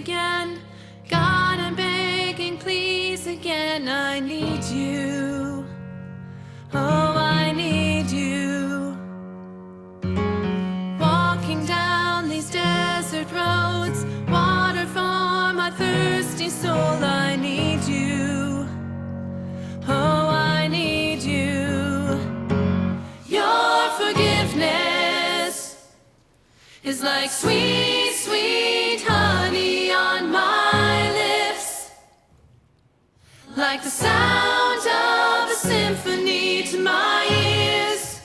again. God, I'm begging, please again. I need you. Oh, I need you. Walking down these desert roads, water for my thirsty soul. I need you. Oh, I need you. Your forgiveness is like sweet, sweet honey on my lips, like the sound of a symphony to my ears,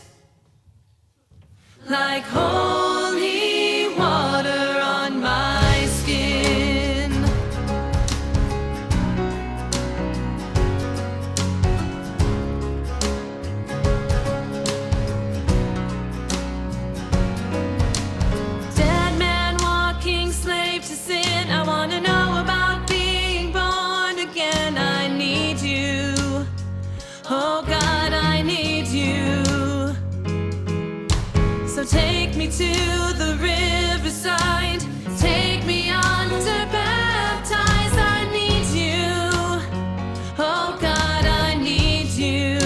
like holy water on my skin. Dead man walking, slave to sin. I want to know about being born again. I need you. Oh God, I need you. So take me to the riverside, take me under, baptize. I need you. Oh God, I need you.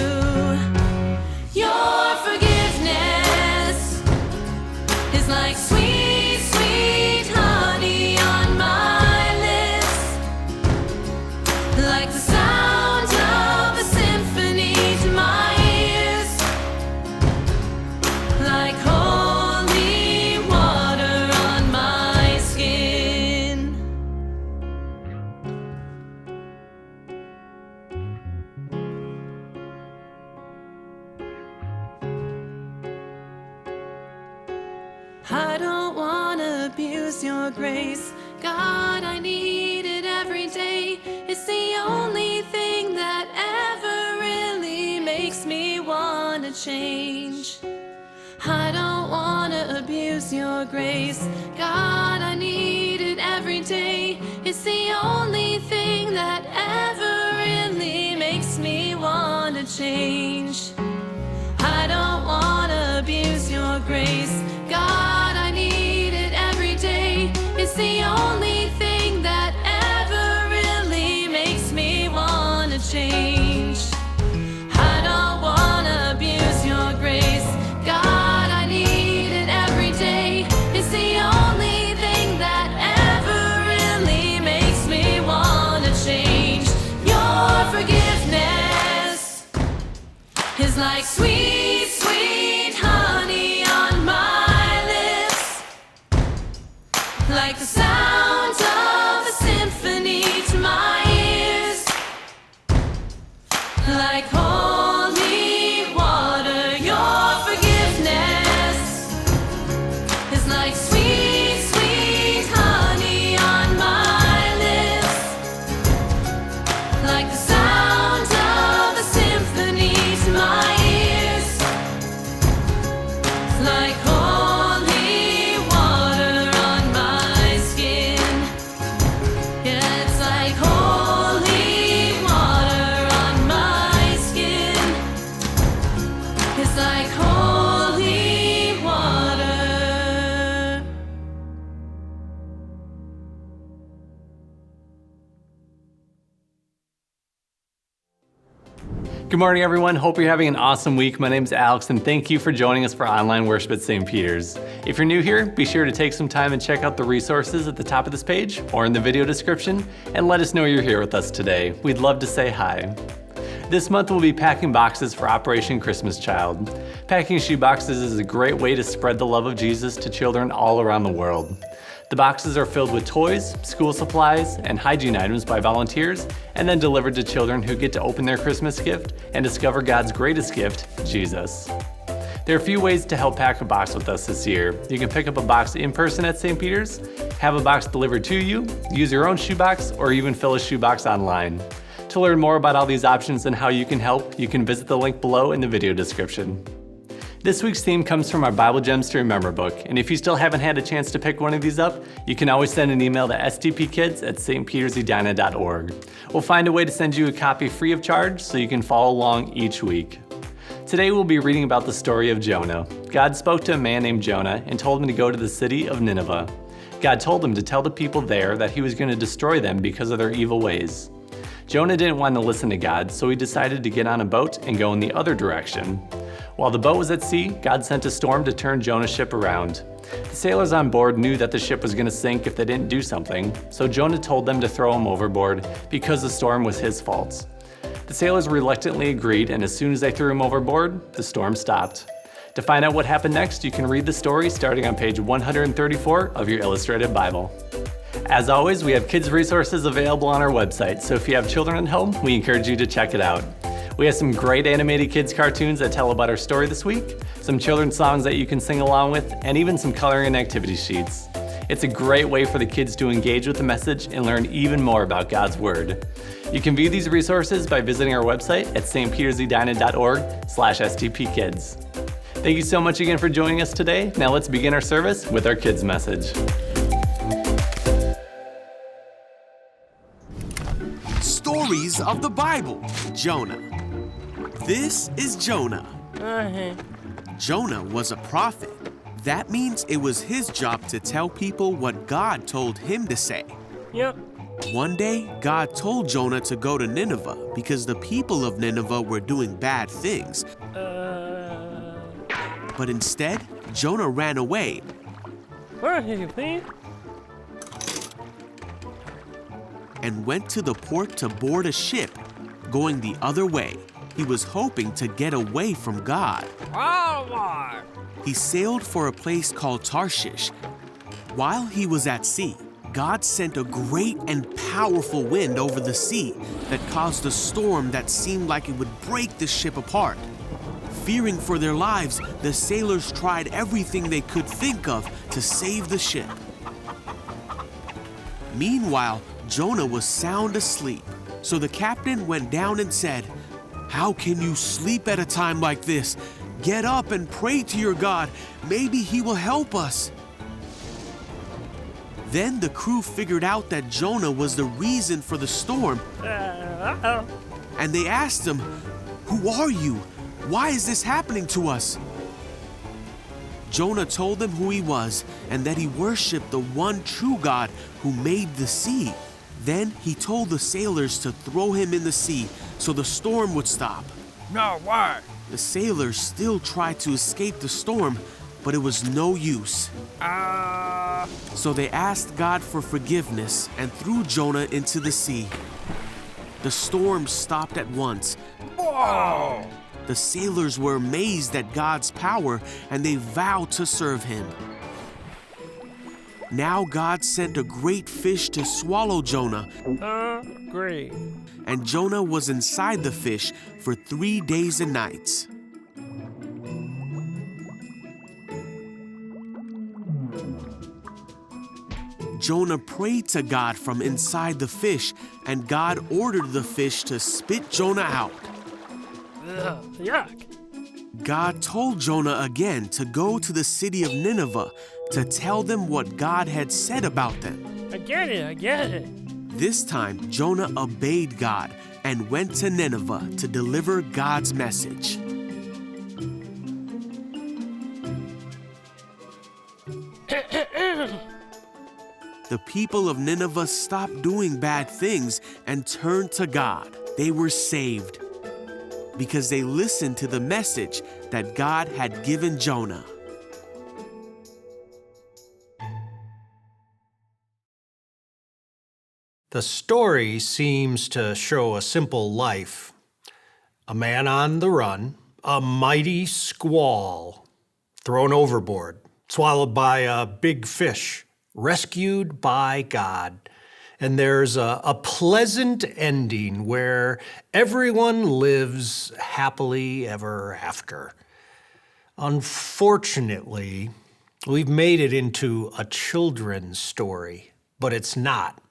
Your forgiveness is like sweet, sweet honey on my lips, like the sound of a symphony to my ears, like holy water on my skin. I don't wanna abuse your grace. God, I need it every day. It's the only thing that ever really makes me wanna change. I don't wanna abuse your grace. God, I need it every day. It's the only thing that ever really makes me wanna change. I don't wanna abuse your grace. God, I need it every day. It's the only thing that ever really makes me wanna change. I don't wanna abuse your grace. God, I need it every day. It's the only thing that ever really makes me wanna change. Your forgiveness is like sweet, sweet honey on my lips, like the sound of a symphony to my ears, like holy water. Your forgiveness is like sweet, sweet honey on my lips, like the sound of a symphony to my ears, like holy water on my skin. Yeah, it's like holy water on my skin. It's like holy water. Good morning, everyone. Hope you're having an awesome week. My name's Alex, and thank you for joining us for online worship at St. Peter's. If you're new here, be sure to take some time and check out the resources at the top of this page or in the video description, and let us know you're here with us today. We'd love to say hi. This month we'll be packing boxes for Operation Christmas Child. Packing shoe boxes is a great way to spread the love of Jesus to children all around the world. The boxes are filled with toys, school supplies, and hygiene items by volunteers, and then delivered to children who get to open their Christmas gift and discover God's greatest gift, Jesus. There are a few ways to help pack a box with us this year. You can pick up a box in person at St. Peter's, have a box delivered to you, use your own shoebox, or even fill a shoebox online. To learn more about all these options and how you can help, you can visit the link below in the video description. This week's theme comes from our Bible Gems to Remember book, and if you still haven't had a chance to pick one of these up, you can always send an email to stpkids@stpetersedina.org. We'll find a way to send you a copy free of charge so you can follow along each week. Today we'll be reading about the story of Jonah. God spoke to a man named Jonah and told him to go to the city of Nineveh. God told him to tell the people there that he was going to destroy them because of their evil ways. Jonah didn't want to listen to God, so he decided to get on a boat and go in the other direction. While the boat was at sea, God sent a storm to turn Jonah's ship around. The sailors on board knew that the ship was going to sink if they didn't do something, so Jonah told them to throw him overboard because the storm was his fault. The sailors reluctantly agreed, and as soon as they threw him overboard, the storm stopped. To find out what happened next, you can read the story starting on page 134 of your illustrated Bible. As always, we have kids' resources available on our website, so if you have children at home, we encourage you to check it out. We have some great animated kids cartoons that tell about our story this week, some children's songs that you can sing along with, and even some coloring and activity sheets. It's a great way for the kids to engage with the message and learn even more about God's Word. You can view these resources by visiting our website at stpetersedina.org/stpkids. Thank you so much again for joining us today. Now let's begin our service with our kids' message. Stories of the Bible. Jonah. This is Jonah. Jonah was a prophet. That means it was his job to tell people what God told him to say. Yep. One day, God told Jonah to go to Nineveh because the people of Nineveh were doing bad things. But instead, Jonah ran away. Where are you, please? And went to the port to board a ship, going the other way. He was hoping to get away from God. He sailed for a place called Tarshish. While he was at sea, God sent a great and powerful wind over the sea that caused a storm that seemed like it would break the ship apart. Fearing for their lives, the sailors tried everything they could think of to save the ship. Meanwhile, Jonah was sound asleep, so the captain went down and said, "How can you sleep at a time like this? Get up and pray to your God. Maybe he will help us." Then the crew figured out that Jonah was the reason for the storm, and they asked him, "Who are you? Why is this happening to us?" Jonah told them who he was and that he worshiped the one true God who made the sea. Then he told the sailors to throw him in the sea so the storm would stop. No, why? The sailors still tried to escape the storm, but it was no use. So they asked God for forgiveness and threw Jonah into the sea. The storm stopped at once. Whoa! The sailors were amazed at God's power and they vowed to serve him. Now God sent a great fish to swallow Jonah. Great. And Jonah was inside the fish for 3 days and nights. Jonah prayed to God from inside the fish, and God ordered the fish to spit Jonah out. Yuck. God told Jonah again to go to the city of Nineveh to tell them what God had said about them. I get it. This time, Jonah obeyed God and went to Nineveh to deliver God's message. The people of Nineveh stopped doing bad things and turned to God. They were saved because they listened to the message that God had given Jonah. The story seems to show a simple life. A man on the run, a mighty squall, thrown overboard, swallowed by a big fish, rescued by God. And there's a pleasant ending where everyone lives happily ever after. Unfortunately, we've made it into a children's story, but it's not.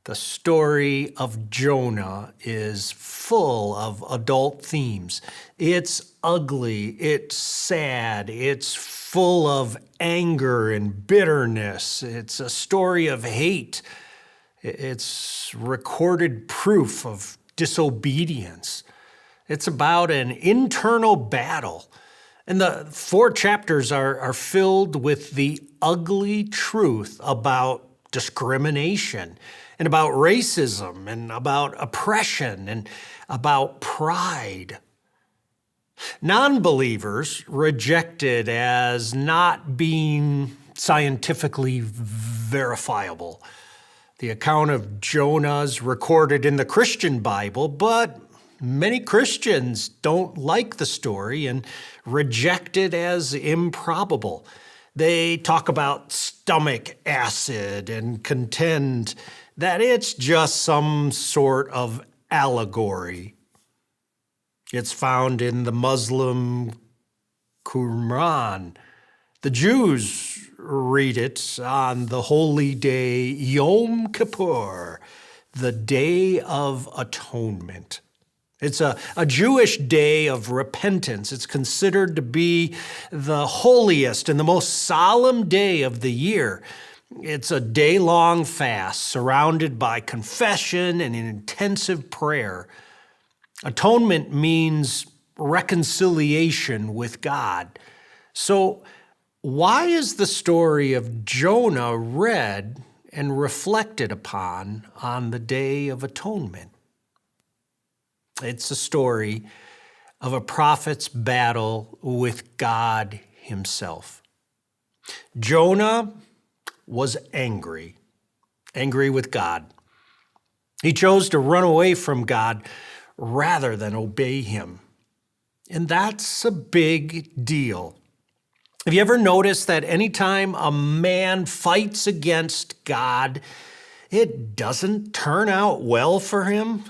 The story of Jonah is full of adult themes. It's ugly, it's sad, it's full of anger and bitterness. It's a story of hate. It's recorded proof of disobedience. It's about an internal battle And the 4 chapters are filled with the ugly truth about discrimination and about racism and about oppression and about pride. Non-believers rejected as not being scientifically verifiable. The account of Jonah is recorded in the Christian Bible, but many Christians don't like the story and reject it as improbable. They talk about stomach acid and contend that it's just some sort of allegory. It's found in the Muslim Quran. The Jews read it on the holy day Yom Kippur, the Day of Atonement. It's a Jewish day of repentance. It's considered to be the holiest and the most solemn day of the year. It's a day-long fast surrounded by confession and an intensive prayer. Atonement means reconciliation with God. So why is the story of Jonah read and reflected upon on the Day of Atonement? It's a story of a prophet's battle with God himself. Jonah was angry with God. He chose to run away from God rather than obey him. And that's a big deal. Have you ever noticed that anytime a man fights against God, it doesn't turn out well for him?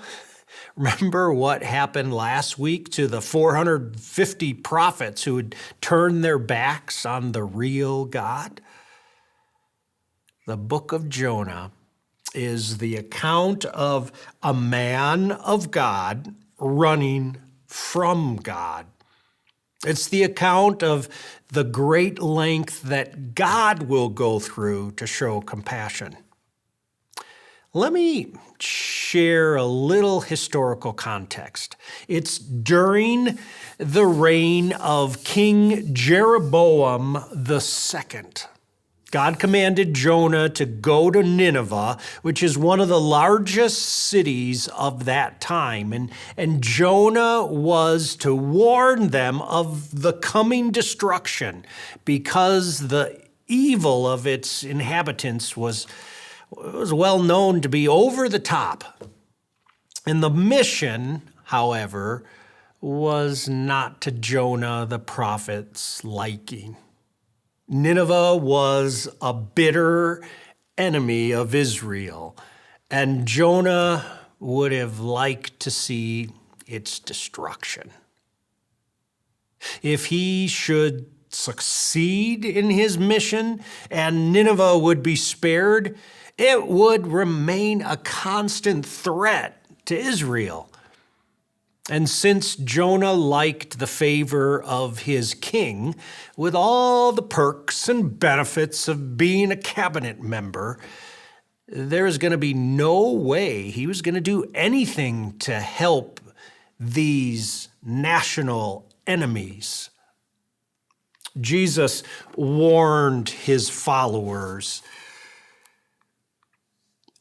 Remember what happened last week to the 450 prophets who had turned their backs on the real God? The Book of Jonah is the account of a man of God running from God. It's the account of the great length that God will go through to show compassion. Let me share a little historical context. It's during the reign of King Jeroboam II. God commanded Jonah to go to Nineveh, which is one of the largest cities of that time. And Jonah was to warn them of the coming destruction because the evil of its inhabitants was well known to be over the top. And the mission, however, was not to Jonah the prophet's liking. Nineveh was a bitter enemy of Israel, and Jonah would have liked to see its destruction. If he should succeed in his mission and Nineveh would be spared, it would remain a constant threat to Israel. And since Jonah liked the favor of his king, with all the perks and benefits of being a cabinet member, there is going to be no way he was going to do anything to help these national enemies. Jesus warned his followers,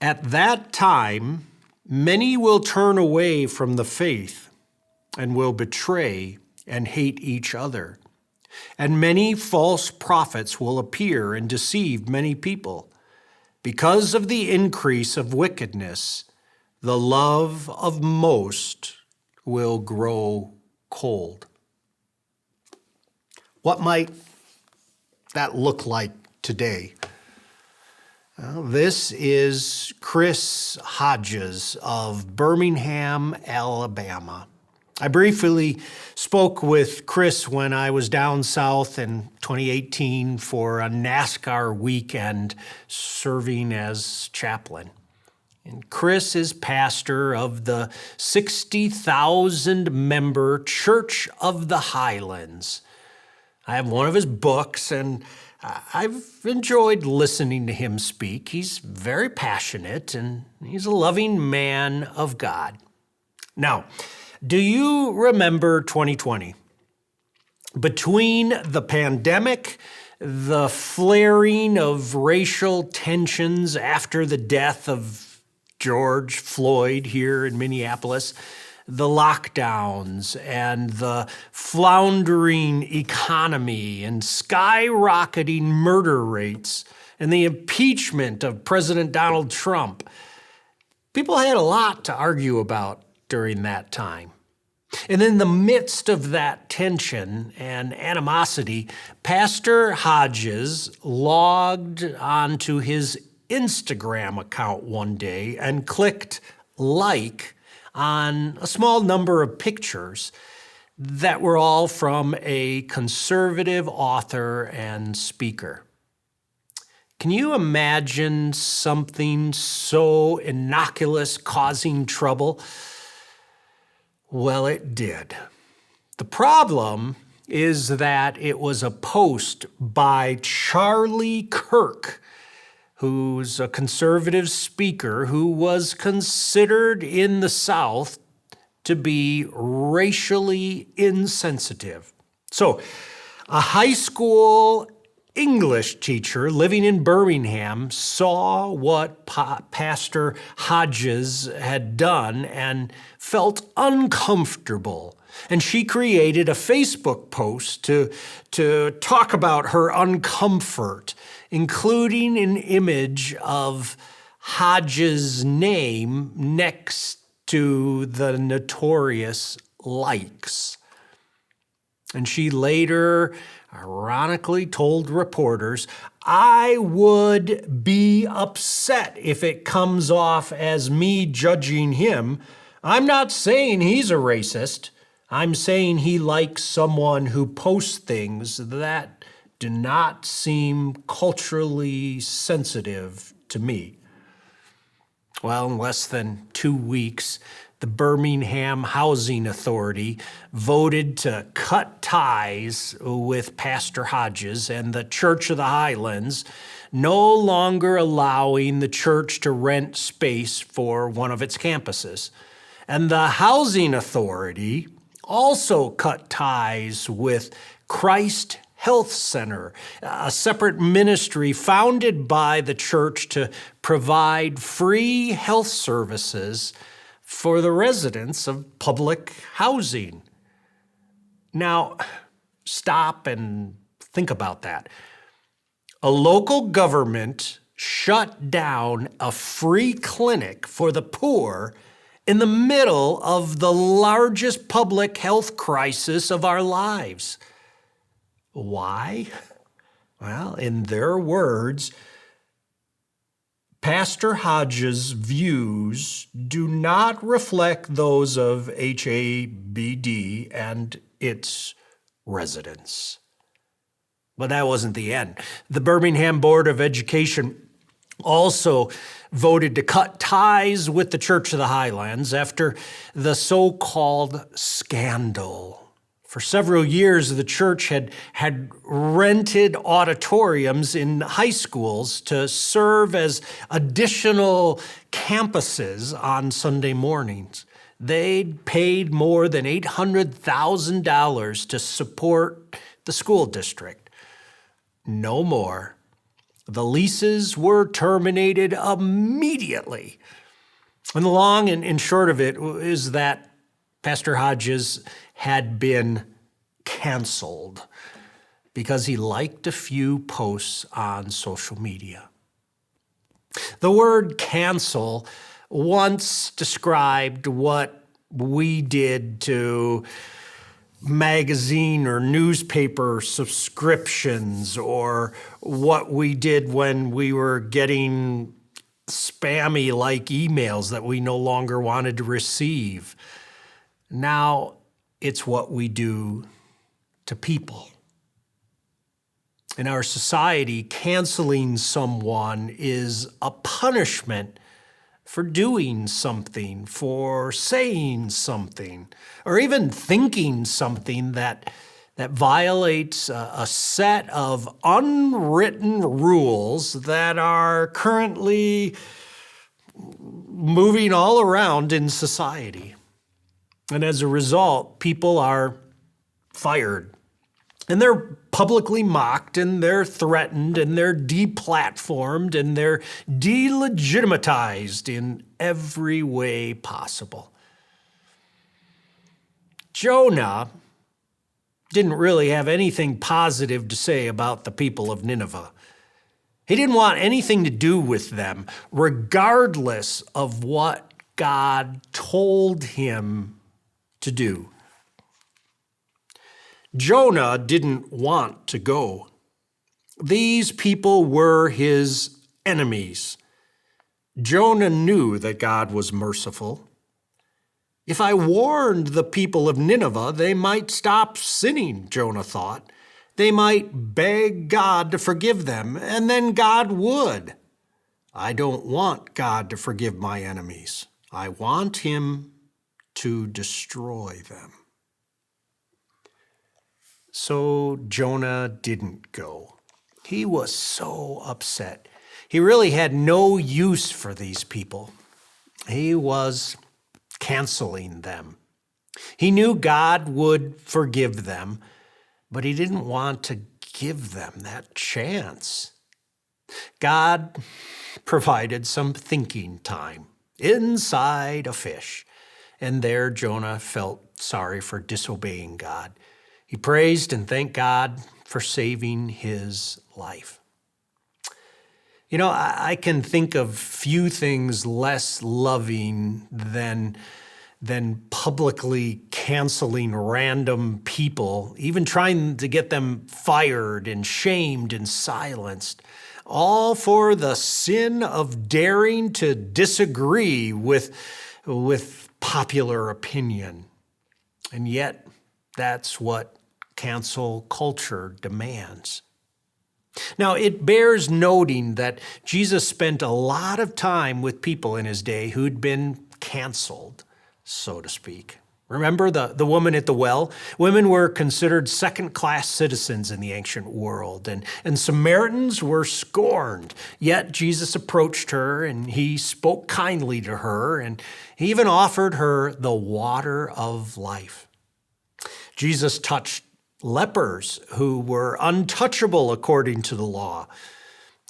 "At that time, many will turn away from the faith and will betray and hate each other. And many false prophets will appear and deceive many people. Because of the increase of wickedness, the love of most will grow cold." What might that look like today? Well, this is Chris Hodges of Birmingham, Alabama. I briefly spoke with Chris when I was down south in 2018 for a NASCAR weekend serving as chaplain. And Chris is pastor of the 60,000 member Church of the Highlands. I have one of his books, and I've enjoyed listening to him speak. He's very passionate, and he's a loving man of God. Now, do you remember 2020? Between the pandemic, the flaring of racial tensions after the death of George Floyd here in Minneapolis, the lockdowns and the floundering economy and skyrocketing murder rates and the impeachment of President Donald Trump, people had a lot to argue about during that time. And in the midst of that tension and animosity, Pastor Hodges logged onto his Instagram account one day and clicked like on a small number of pictures that were all from a conservative author and speaker. Can you imagine something so innocuous causing trouble? Well, it did. The problem is that it was a post by Charlie Kirk, who's a conservative speaker who was considered in the South to be racially insensitive. So, a high school English teacher living in Birmingham saw what Pastor Hodges had done and felt uncomfortable. And she created a Facebook post to talk about her uncomfort, including an image of Hodges' name next to the notorious likes. And she later ironically told reporters, "I would be upset if it comes off as me judging him. I'm not saying he's a racist. I'm saying he likes someone who posts things that do not seem culturally sensitive to me." Well, in less than 2 weeks, the Birmingham Housing Authority voted to cut ties with Pastor Hodges and the Church of the Highlands, no longer allowing the church to rent space for one of its campuses. And the Housing Authority also cut ties with Christ Health Center, a separate ministry founded by the church to provide free health services for the residents of public housing. Now, stop and think about that. A local government shut down a free clinic for the poor in the middle of the largest public health crisis of our lives. Why? Well, in their words, Pastor Hodges' views do not reflect those of HABD and its residents. But that wasn't the end. The Birmingham Board of Education also voted to cut ties with the Church of the Highlands after the so-called scandal. For several years, the church had rented auditoriums in high schools to serve as additional campuses on Sunday mornings. They'd paid more than $800,000 to support the school district. No more. The leases were terminated immediately. And the long and short of it is that Pastor Hodges had been canceled because he liked a few posts on social media. The word cancel once described what we did to magazine or newspaper subscriptions, or what we did when we were getting spammy-like emails that we no longer wanted to receive. Now, it's what we do to people. In our society, canceling someone is a punishment for doing something, for saying something, or even thinking something that violates a set of unwritten rules that are currently moving all around in society. And as a result, people are fired, And they're publicly mocked, and they're threatened, and they're deplatformed, and they're delegitimatized in every way possible. Jonah didn't really have anything positive to say about the people of Nineveh. He didn't want anything to do with them, regardless of what God told him to do. Jonah didn't want to go. These people were his enemies. Jonah knew that God was merciful. If I warned the people of Nineveh, they might stop sinning, Jonah thought. They might beg God to forgive them, and then God would. I don't want God to forgive my enemies. I want him to destroy them. So Jonah didn't go. He was so upset. He really had no use for these people. He was canceling them. He knew God would forgive them, but he didn't want to give them that chance. God provided some thinking time inside a fish, and there Jonah felt sorry for disobeying God. He praised and thanked God for saving his life. You know, I can think of few things less loving than publicly canceling random people, even trying to get them fired and shamed and silenced, all for the sin of daring to disagree with popular opinion. And yet, that's what cancel culture demands. Now, it bears noting that Jesus spent a lot of time with people in his day who'd been canceled, so to speak. Remember the woman at the well? Women were considered second-class citizens in the ancient world, and Samaritans were scorned. Yet Jesus approached her, and he spoke kindly to her, and he even offered her the water of life. Jesus touched lepers who were untouchable according to the law.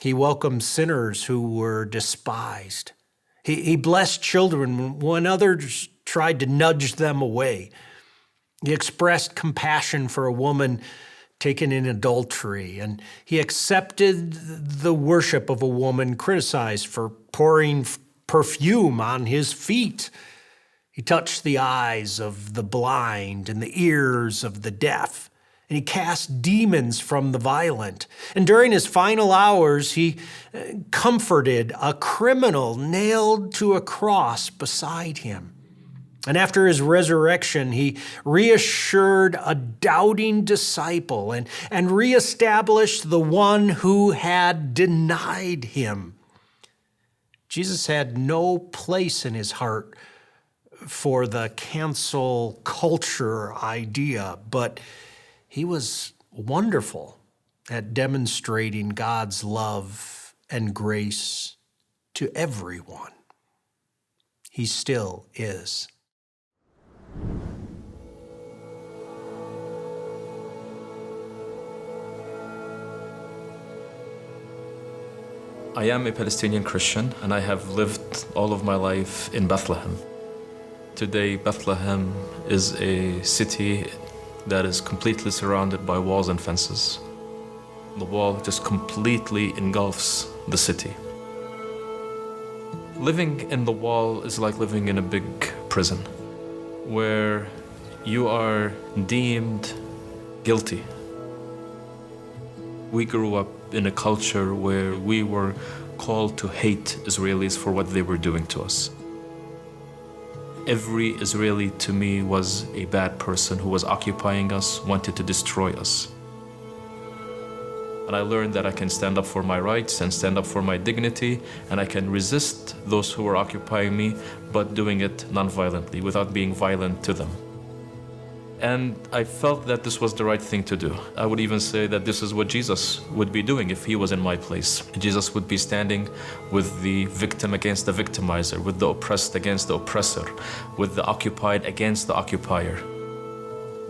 He welcomed sinners who were despised. He blessed children when others tried to nudge them away. He expressed compassion for a woman taken in adultery, and he accepted the worship of a woman criticized for pouring perfume on his feet. He touched the eyes of the blind and the ears of the deaf. And he cast demons from the violent. And during his final hours, he comforted a criminal nailed to a cross beside him. And after his resurrection, he reassured a doubting disciple and reestablished the one who had denied him. Jesus had no place in his heart for the cancel culture idea, but he was wonderful at demonstrating God's love and grace to everyone. He still is. I am a Palestinian Christian, and I have lived all of my life in Bethlehem. Today, Bethlehem is a city that is completely surrounded by walls and fences. The wall just completely engulfs the city. Living in the wall is like living in a big prison, where you are deemed guilty. We grew up in a culture where we were called to hate Israelis for what they were doing to us. Every Israeli to me was a bad person who was occupying us, wanted to destroy us. And I learned that I can stand up for my rights and stand up for my dignity, and I can resist those who are occupying me, but doing it non-violently, without being violent to them. And I felt that this was the right thing to do. I would even say that this is what Jesus would be doing if he was in my place. Jesus would be standing with the victim against the victimizer, with the oppressed against the oppressor, with the occupied against the occupier.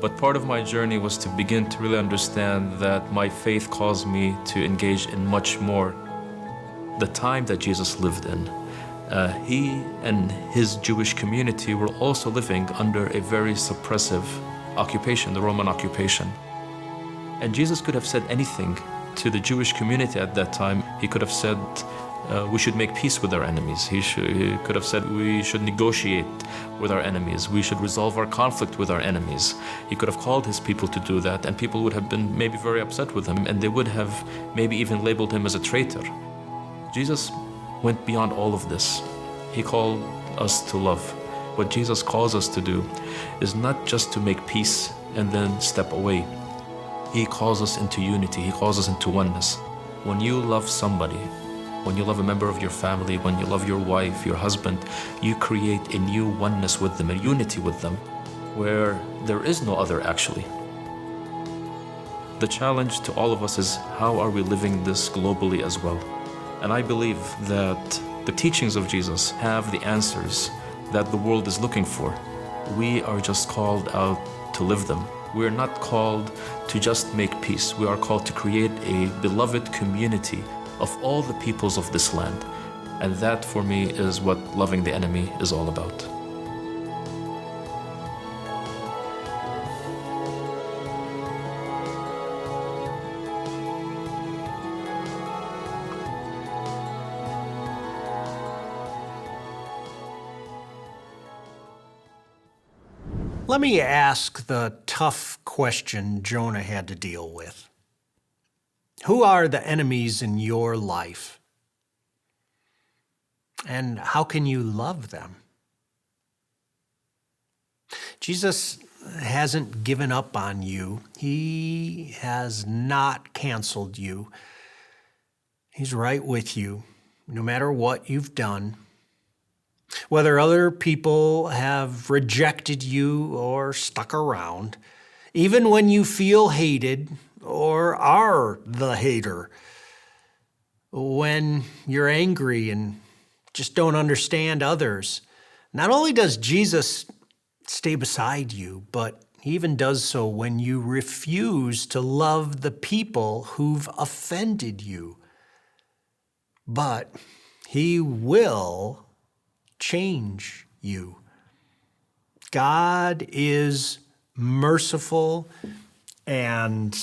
But part of my journey was to begin to really understand that my faith calls me to engage in much more. The time that Jesus lived in, he and his Jewish community were also living under a very suppressive occupation, the Roman occupation. And Jesus could have said anything to the Jewish community at that time. He could have said, we should make peace with our enemies. He could have said we should negotiate with our enemies. We should resolve our conflict with our enemies. He could have called his people to do that, and people would have been maybe very upset with him, and they would have maybe even labeled him as a traitor. Jesus went beyond all of this. He called us to love. What Jesus calls us to do is not just to make peace and then step away. He calls us into unity. He calls us into oneness. When you love somebody, when you love a member of your family, when you love your wife, your husband, you create a new oneness with them, a unity with them, where there is no other actually. The challenge to all of us is, how are we living this globally as well? And I believe that the teachings of Jesus have the answers that the world is looking for. We are just called out to live them. We are not called to just make peace. We are called to create a beloved community of all the peoples of this land. And that, for me, is what loving the enemy is all about. Let me ask the tough question Jonah had to deal with. Who are the enemies in your life? And how can you love them? Jesus hasn't given up on you. He has not canceled you. He's right with you, no matter what you've done. Whether other people have rejected you or stuck around, even when you feel hated or are the hater, when you're angry and just don't understand others, not only does Jesus stay beside you, but he even does so when you refuse to love the people who've offended you. But he will change you. God is merciful and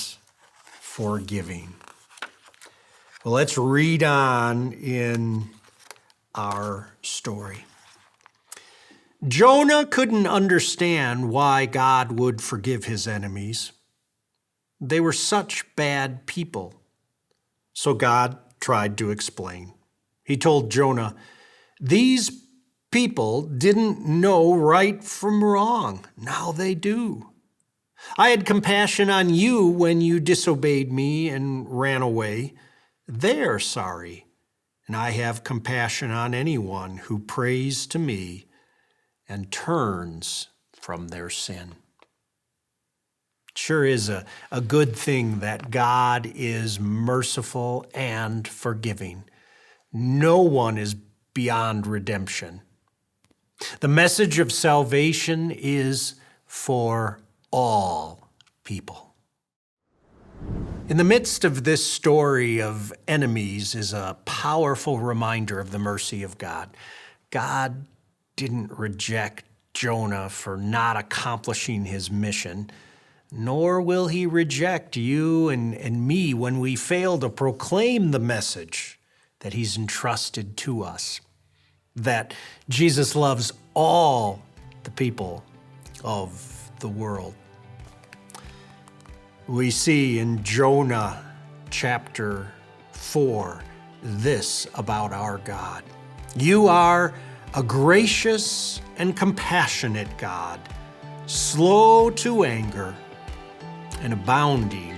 forgiving. Well, let's read on in our story. Jonah couldn't understand why God would forgive his enemies. They were such bad people. So God tried to explain. He told Jonah, "These people didn't know right from wrong. Now they do. I had compassion on you when you disobeyed me and ran away. They're sorry, and I have compassion on anyone who prays to me and turns from their sin." It sure is a good thing that God is merciful and forgiving. No one is beyond redemption. The message of salvation is for all people. In the midst of this story of enemies is a powerful reminder of the mercy of God. God didn't reject Jonah for not accomplishing his mission, nor will he reject you and me when we fail to proclaim the message that he's entrusted to us, that Jesus loves all the people of the world. We see in Jonah chapter 4 this about our God. You are a gracious and compassionate God, slow to anger and abounding